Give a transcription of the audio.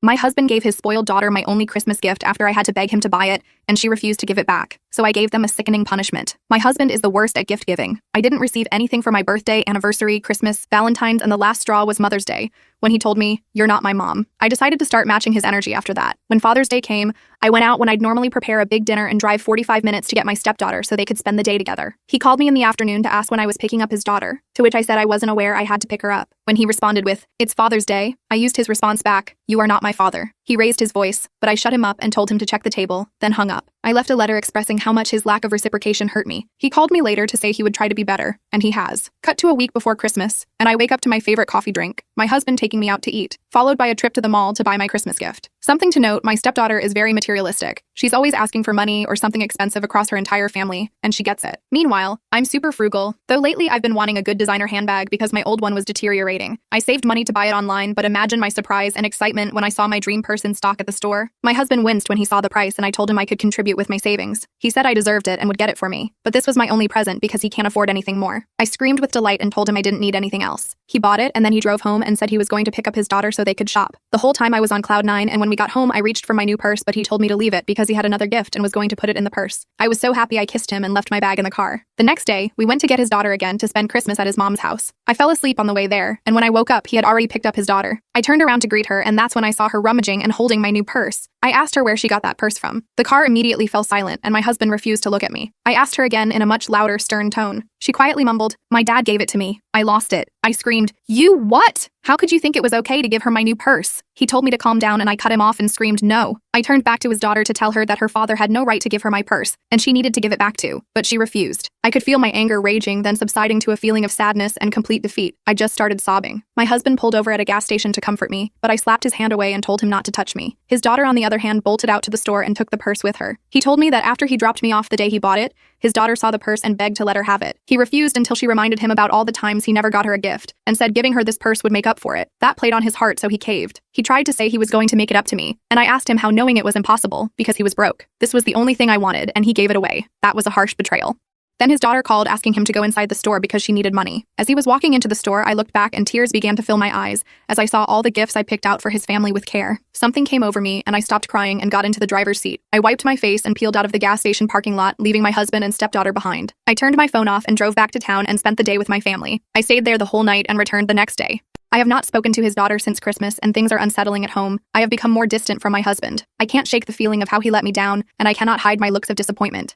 My husband gave his spoiled daughter my only Christmas gift after I had to beg him to buy it, and she refused to give it back. So I gave them a sickening punishment. My husband is the worst at gift giving. I didn't receive anything for my birthday, anniversary, Christmas, Valentine's, and the last straw was Mother's Day, when he told me, "You're not my mom." I decided to start matching his energy after that. When Father's Day came, I went out when I'd normally prepare a big dinner and drive 45 minutes to get my stepdaughter so they could spend the day together. He called me in the afternoon to ask when I was picking up his daughter, to which I said I wasn't aware I had to pick her up. When he responded with, "It's Father's Day," I used his response back, "You are not my father." He raised his voice, but I shut him up and told him to check the table, then hung up. I left a letter expressing how much his lack of reciprocation hurt me. He called me later to say he would try to be better, and he has. Cut to a week before Christmas, and I wake up to my favorite coffee drink, my husband taking me out to eat, followed by a trip to the mall to buy my Christmas gift. Something to note, my stepdaughter is very materialistic. She's always asking for money or something expensive across her entire family, and she gets it. Meanwhile, I'm super frugal, though lately I've been wanting a good designer handbag because my old one was deteriorating. I saved money to buy it online, but imagine my surprise and excitement when I saw my dream purse in stock at the store. My husband winced when he saw the price, and I told him I could contribute with my savings. He said I deserved it and would get it for me, but this was my only present because he can't afford anything more. I screamed with delight and told him I didn't need anything else. He bought it, and then he drove home and said he was going to pick up his daughter so they could shop. The whole time I was on cloud nine, and when we got home I reached for my new purse, but he told me to leave it because he had another gift and was going to put it in the purse. I was so happy I kissed him and left my bag in the car. The next day, we went to get his daughter again to spend Christmas at his mom's house. I fell asleep on the way there, and when I woke up he had already picked up his daughter. I turned around to greet her, and that's when I saw her rummaging and holding my new purse. I asked her where she got that purse from. The car immediately fell silent, and my husband refused to look at me. I asked her again in a much louder, stern tone. She quietly mumbled, "My dad gave it to me. I lost it." I screamed, "You what? How could you think it was okay to give her my new purse?" He told me to calm down, and I cut him off and screamed no. I turned back to his daughter to tell her that her father had no right to give her my purse, and she needed to give it back too, but she refused. I could feel my anger raging, then subsiding to a feeling of sadness and complete defeat. I just started sobbing. My husband pulled over at a gas station to comfort me, but I slapped his hand away and told him not to touch me. His daughter, on the other hand, bolted out to the store and took the purse with her. He told me that after he dropped me off the day he bought it, his daughter saw the purse and begged to let her have it. He refused until she reminded him about all the times he never got her a gift, and said giving her this purse would make up for it. That played on his heart, so he caved. He tried to say he was going to make it up to me, and I asked him how, knowing it was impossible, because he was broke. This was the only thing I wanted, and he gave it away. That was a harsh betrayal. Then his daughter called asking him to go inside the store because she needed money. As he was walking into the store, I looked back and tears began to fill my eyes as I saw all the gifts I picked out for his family with care. Something came over me and I stopped crying and got into the driver's seat. I wiped my face and peeled out of the gas station parking lot, leaving my husband and stepdaughter behind. I turned my phone off and drove back to town and spent the day with my family. I stayed there the whole night and returned the next day. I have not spoken to his daughter since Christmas, and things are unsettling at home. I have become more distant from my husband. I can't shake the feeling of how he let me down, and I cannot hide my looks of disappointment.